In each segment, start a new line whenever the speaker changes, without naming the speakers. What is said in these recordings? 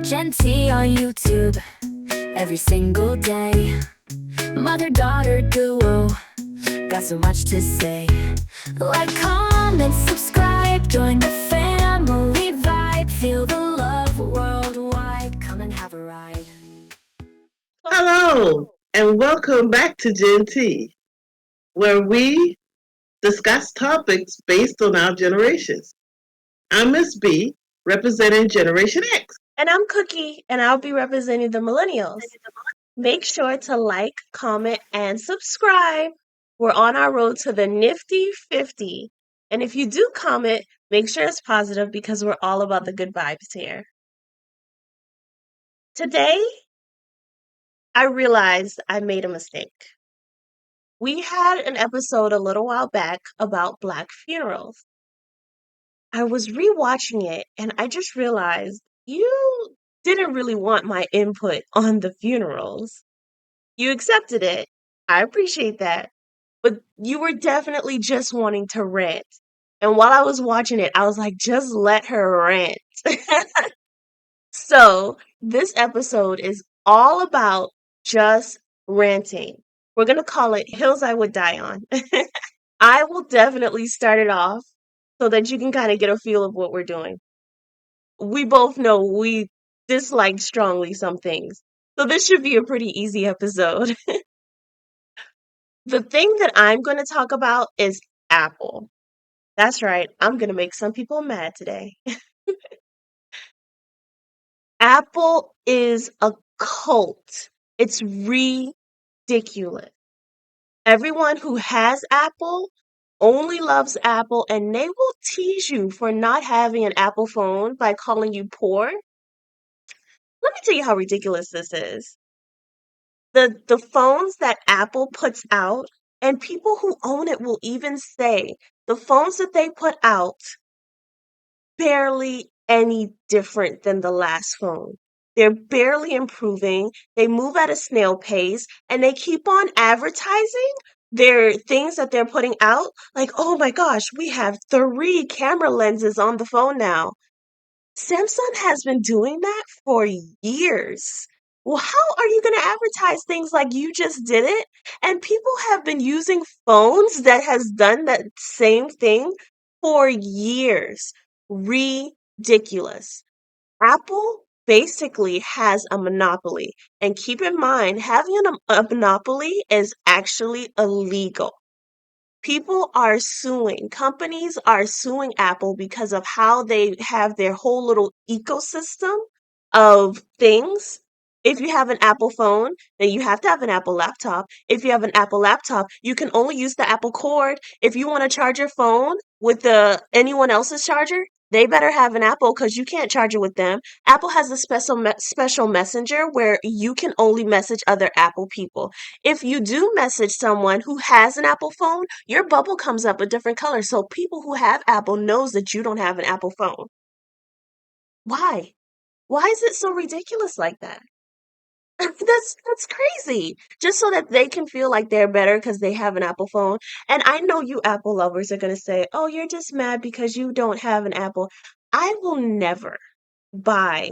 GenTea on YouTube every single day. Mother-daughter duo, got so much to say. Like, comment, subscribe, join the family vibe. Feel the love worldwide, come and have a ride.
Hello, and welcome back to GenTea, where we discuss topics based on our generations. I'm Miss B, representing Generation X.
And I'm Cookie, and I'll be representing the millennials. Make sure to like, comment, and subscribe. We're on our road to the nifty 50. And if you do comment, make sure it's positive because we're all about the good vibes here. Today, I realized I made a mistake. We had an episode a little while back about Black funerals. I was rewatching it and I just realized you didn't really want my input on the funerals. You accepted it. I appreciate that. But you were definitely just wanting to rant. And while I was watching it, I was like, just let her rant. So, this episode is all about just ranting. We're going to call it Hills I Would Die On. I will definitely start it off so that you can kind of get a feel of what we're doing. We both know we dislike strongly some things. So, this should be a pretty easy episode. The thing that I'm going to talk about is Apple. That's right, I'm going to make some people mad today. Apple is a cult. It's ridiculous. Everyone who has Apple only loves Apple and they will tease you for not having an Apple phone by calling you poor. Let me tell you how ridiculous this is. The phones that Apple puts out, and people who own it will even say the phones that they put out barely any different than the last phone. They're barely improving. They move at a snail pace and they keep on advertising their things that they're putting out. Like, oh my gosh, we have 3 camera lenses on the phone now. Samsung has been doing that for years. Well, how are you going to advertise things like you just did it? And people have been using phones that has done that same thing for years. Ridiculous. Apple basically has a monopoly. And keep in mind, having a monopoly is actually illegal. People are suing, companies are suing Apple because of how they have their whole little ecosystem of things. If you have an Apple phone, then you have to have an Apple laptop. If you have an Apple laptop, you can only use the Apple cord. If you want to charge your phone with anyone else's charger, they better have an Apple because you can't charge it with them. Apple has a special messenger where you can only message other Apple people. If you do message someone who has an Apple phone, your bubble comes up a different color. So people who have Apple knows that you don't have an Apple phone. Why? Why is it so ridiculous like that? That's crazy. Just so that they can feel like they're better because they have an Apple phone. And I know you Apple lovers are gonna say, "Oh, you're just mad because you don't have an Apple." I will never buy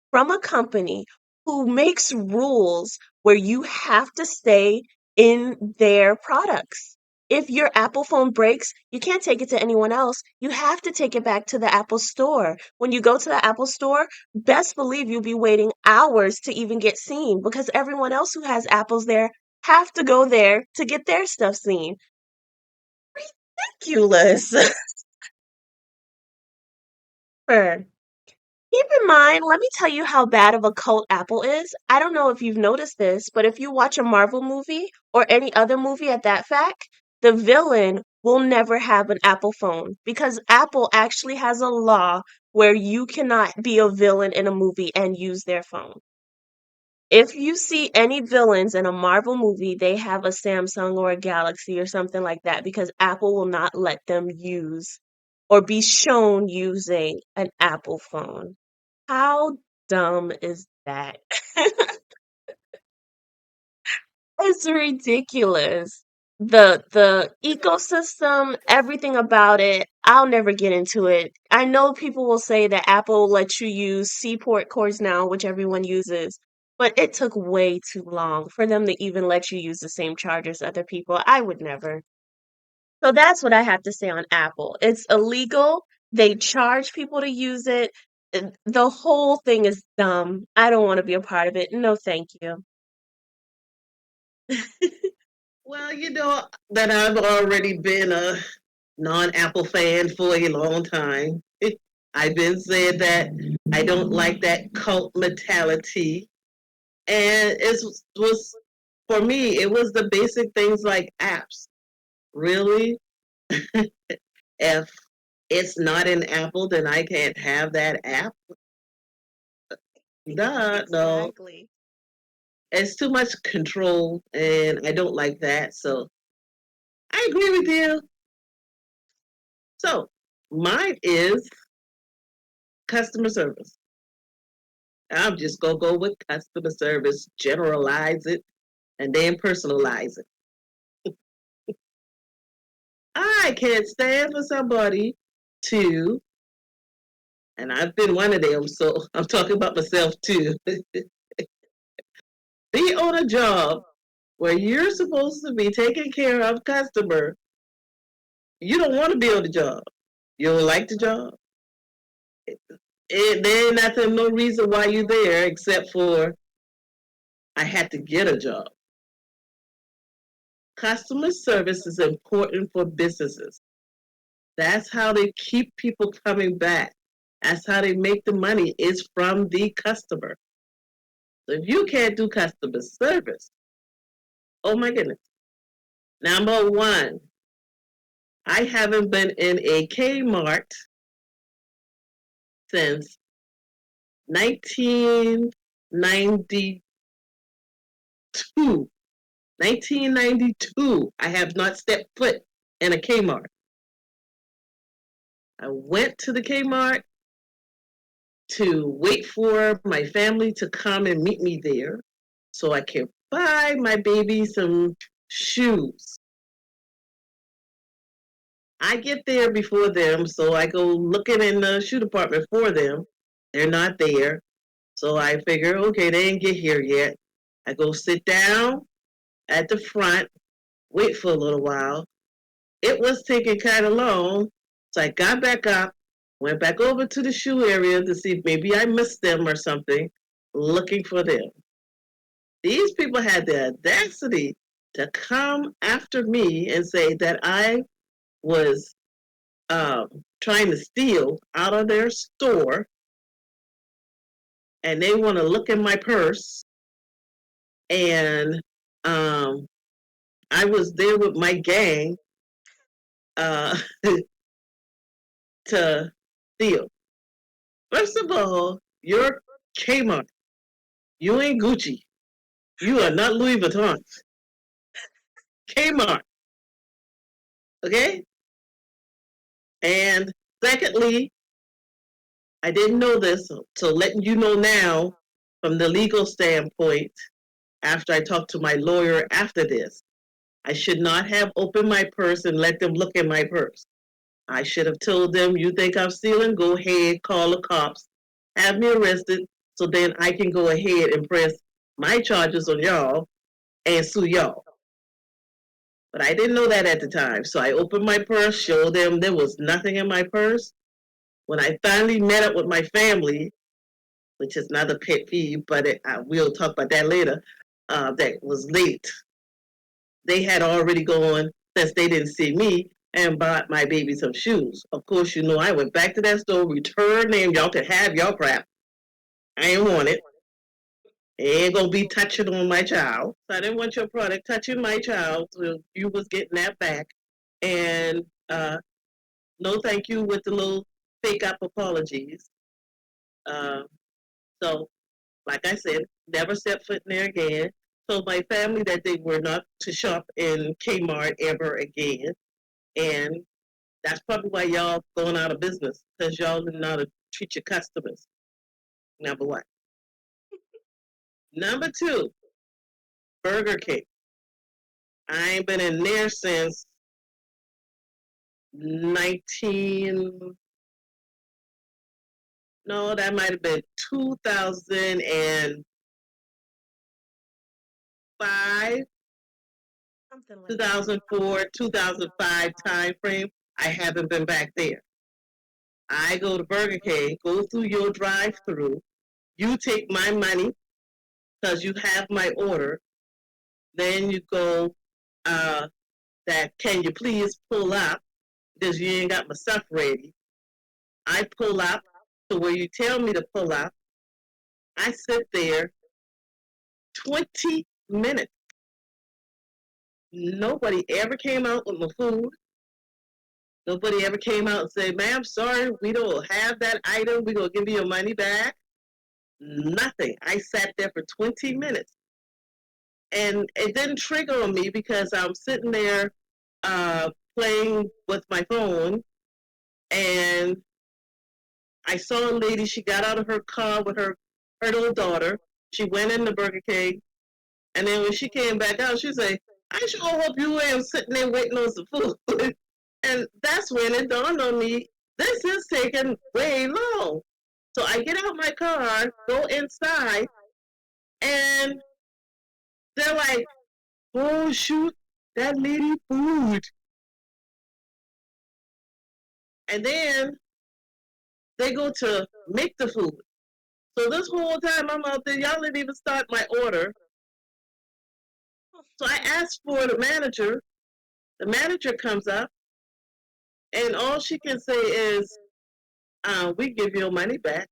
from a company who makes rules where you have to stay in their products. If your Apple phone breaks, you can't take it to anyone else. You have to take it back to the Apple store. When you go to the Apple store, best believe you'll be waiting hours to even get seen because everyone else who has Apples there have to go there to get their stuff seen. Ridiculous. Keep in mind, let me tell you how bad of a cult Apple is. I don't know if you've noticed this, but if you watch a Marvel movie or any other movie at that fact, the villain will never have an Apple phone because Apple actually has a law where you cannot be a villain in a movie and use their phone. If you see any villains in a Marvel movie, they have a Samsung or a Galaxy or something like that because Apple will not let them use or be shown using an Apple phone. How dumb is that? It's ridiculous. The ecosystem, everything about it, I'll never get into it. I know people will say that Apple lets you use Seaport cords now, which everyone uses, but it took way too long for them to even let you use the same chargers other people. I would never. So that's what I have to say on Apple. It's illegal. They charge people to use it. The whole thing is dumb. I don't want to be a part of it. No, thank you.
Well, you know that I've already been a non-Apple fan for a long time. I've been said that I don't like that cult mentality, and it was for me. It was the basic things like apps. Really, if it's not an Apple, then I can't have that app. Nah, no,
Exactly.
it's too much control, and I don't like that. So I agree with you. So mine is customer service. I'm just gonna go with customer service, generalize it, and then personalize it. I can't stand for somebody to, and I've been one of them, so I'm talking about myself too, be on a job where you're supposed to be taking care of customer. You don't want to be on the job. You don't like the job. There ain't nothing, no reason why you're there except for I had to get a job. Customer service is important for businesses. That's how they keep people coming back. That's how they make the money is from the customer. So if you can't do customer service, oh my goodness. Number one, I haven't been in a Kmart since 1992. 1992. I have not stepped foot in a Kmart. I went to the Kmart to wait for my family to come and meet me there so I can buy my baby some shoes. I get there before them, so I go looking in the shoe department for them. They're not there. So I figure, okay, they didn't get here yet. I go sit down at the front, wait for a little while. It was taking kind of long. So I got back up, went back over to the shoe area to see if maybe I missed them or something, looking for them. These people had the audacity to come after me and say that I was trying to steal out of their store, and they want to look in my purse. And um, I was there with my gang uh, to steal. First of all, you're Kmart. You ain't Gucci. You are not Louis Vuitton. Kmart. Okay? And secondly, I didn't know this, so letting you know now from the legal standpoint, after I talked to my lawyer after this, I should not have opened my purse and let them look in my purse. I should have told them, you think I'm stealing? Go ahead, call the cops, have me arrested, so then I can go ahead and press my charges on y'all and sue y'all. But I didn't know that at the time. So I opened my purse, showed them there was nothing in my purse. When I finally met up with my family, which is another pet peeve, but we'll talk about that later, that was late. They had already gone, since they didn't see me, and bought my baby some shoes. Of course, you know, I went back to that store, returned them. Y'all can have y'all crap. I ain't want it. It ain't gonna be touching on my child. So I didn't want your product touching my child. So you was getting that back. And no thank you with the little fake up apologies. Uh, so, like I said, never set foot in there again. Told my family that they were not to shop in Kmart ever again. And that's probably why y'all going out of business, because y'all didn't know how to treat your customers. Number one. Number two, Burger King. I ain't been in there since 19. No, that might have been 2005,
Something like that.
2004, 2005 time frame. I haven't been back there. I go to Burger King, go through your drive-through. You take my money because you have my order. Then you go, that can you please pull up because you ain't got my stuff ready. I pull up to where you tell me to pull up. I sit there 20 minutes. Nobody ever came out with my food. Nobody ever came out and said, ma'am, sorry, we don't have that item. We're going to give you your money back. Nothing. I sat there for 20 minutes. And it didn't trigger on me because I'm sitting there playing with my phone. And I saw a lady, she got out of her car with her little daughter. She went in the Burger King. And then when she came back out, she said, I sure hope you ain't sitting there waiting on some food. And that's when it dawned on me, this is taking way long. So I get out my car, go inside, and they're like, oh, shoot, that lady food. And then they go to make the food. So this whole time I'm out there, y'all didn't even start my order. So I asked for the manager. The manager comes up, and all she can say is, we give your money back.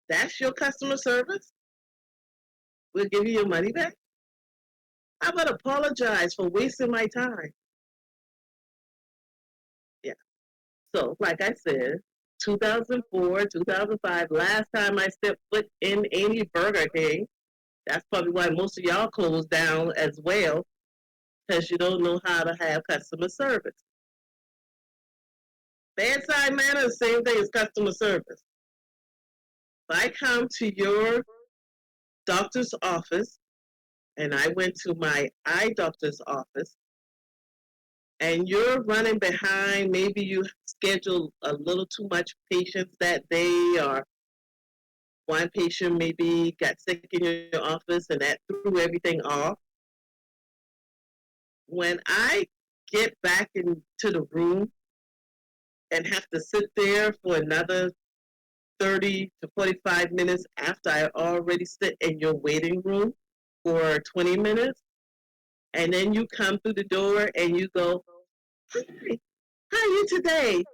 That's your customer service? We'll give you your money back? How about apologize for wasting my time? Yeah. So, like I said, 2004, 2005, last time I stepped foot in any Burger King. That's probably why most of y'all closed down as well, because you don't know how to have customer service. Bedside manner is the same thing as customer service. If I come to your doctor's office, and I went to my eye doctor's office, and you're running behind, maybe you schedule a little too much patients that day, or one patient maybe got sick in your office and that threw everything off. When I get back into the room and have to sit there for another 30 to 45 minutes after I already sit in your waiting room for 20 minutes, and then you come through the door and you go, hi, how are you today?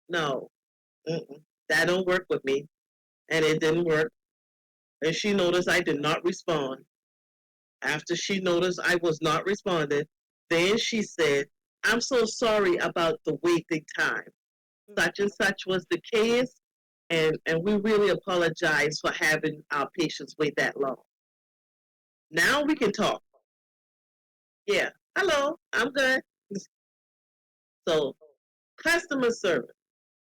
No, that don't work with me. And it didn't work. And she noticed I did not respond. After she noticed I was not responding, then she said, I'm so sorry about the waiting time. Such and such was the case, and we really apologize for having our patients wait that long. Now we can talk. Yeah. Hello, I'm good. So, customer service.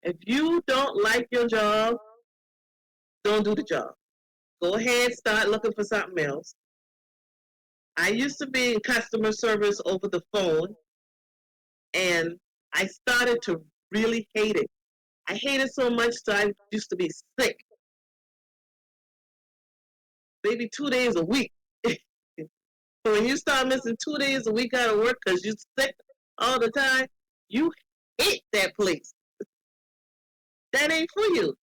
If you don't like your job, don't do the job. Go ahead, start looking for something else. I used to be in customer service over the phone, and I started to really hate it. I hate it so much that I used to be sick, maybe 2 days a week. So when you start missing 2 days a week out of work because you're sick all the time, you hate that place. That ain't for you.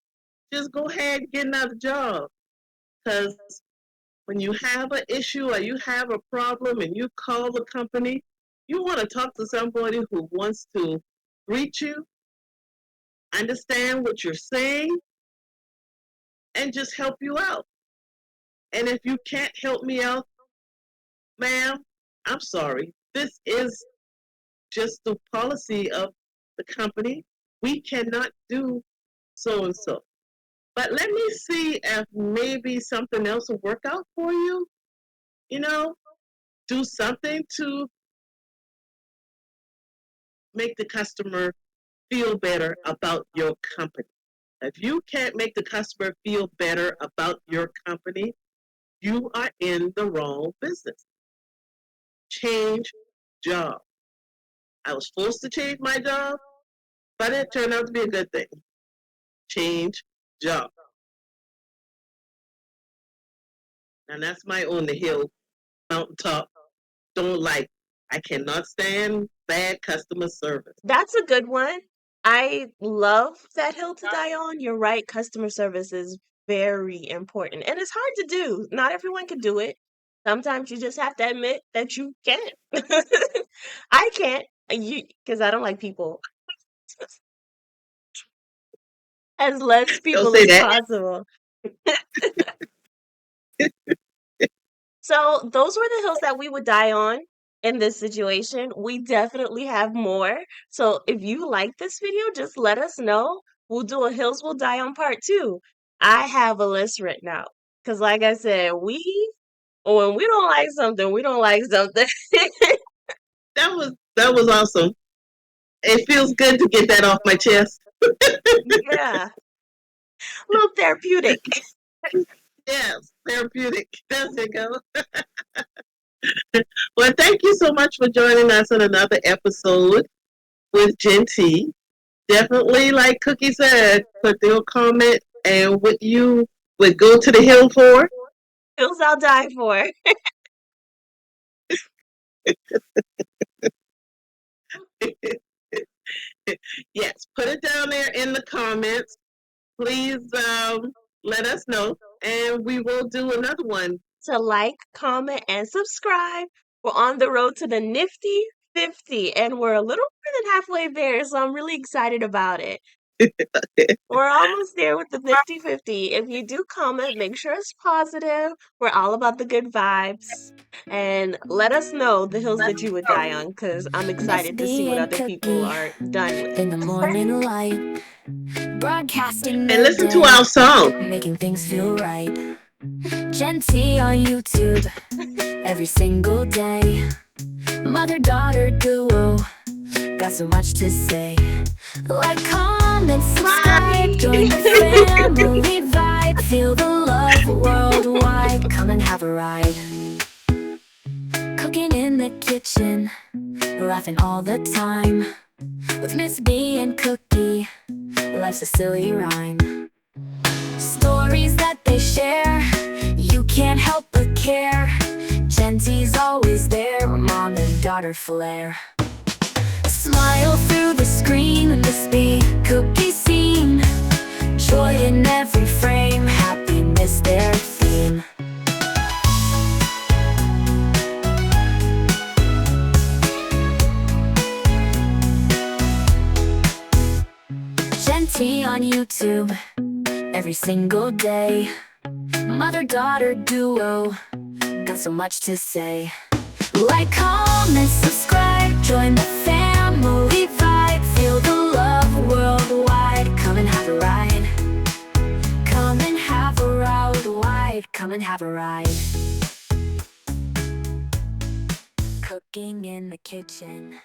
Just go ahead and get another job. Because when you have an issue or you have a problem and you call the company, you want to talk to somebody who wants to greet you, understand what you're saying, and just help you out. And if you can't help me out, ma'am, I'm sorry. This is just the policy of the company. We cannot do so and so. But let me see if maybe something else will work out for you. You know, do something to make the customer feel better about your company. If you can't make the customer feel better about your company, you are in the wrong business. change job. I was forced to change my job, but it turned out to be a good thing. Change job. And that's my on the hill, mountaintop. Don't like. I cannot stand bad customer service.
That's a good one. I love that hill to die on. You're right. Customer service is very important and it's hard to do. Not everyone can do it. Sometimes you just have to admit that you can't. I can't, because I don't like people. As less
Don't
people
say
as
that.
possible. So those were the hills that we would die on in this situation. We definitely have more. So if you like this video, just let us know. We'll do a Hills Will Die on part 2. I have a list written out. Because like I said, when we don't like something, we don't like something.
That was awesome. It feels good to get that off my chest.
Yeah. A little therapeutic.
Yes, therapeutic. There you go. Well, thank you so much for joining us on another episode with GenTea. Definitely, like Cookie said, put your comment and what you would go to the hill for.
Hills I'll die for.
Yes, put it down there in the comments. Please let us know, and we will do another one.
To like, comment, and subscribe. We're on the road to the nifty 50, and we're a little more than halfway there, so I'm really excited about it. We're almost there with the nifty 50. If you do comment, make sure it's positive. We're all about the good vibes. And let us know the hills that you would die on, because I'm
Miss
excited to see
B
what
and
other people
Cookie
are done with.
in the morning light, broadcasting
And
the
listen to
day,
our song.
making things feel right. GenTea on YouTube every single day. Mother-daughter duo, got so much to say. Like, comment, subscribe, join the family vibe. Feel the love worldwide, come and have a ride. Cooking in the kitchen, laughing all the time. With Miss B and Cookie, life's a silly rhyme. Stories that they share, you can't help but care. GenTea's always there, mom and daughter flair. Smile through the screen, Miss B, Cookie scene. Joy in every frame, happiness their theme. GenTea on YouTube every single day. Mother-daughter duo, got so much to say. Like, comment, subscribe, join the family vibe. Feel the love worldwide, come and have a ride. Come and have a ride wide, come and have a ride. Cooking in the kitchen.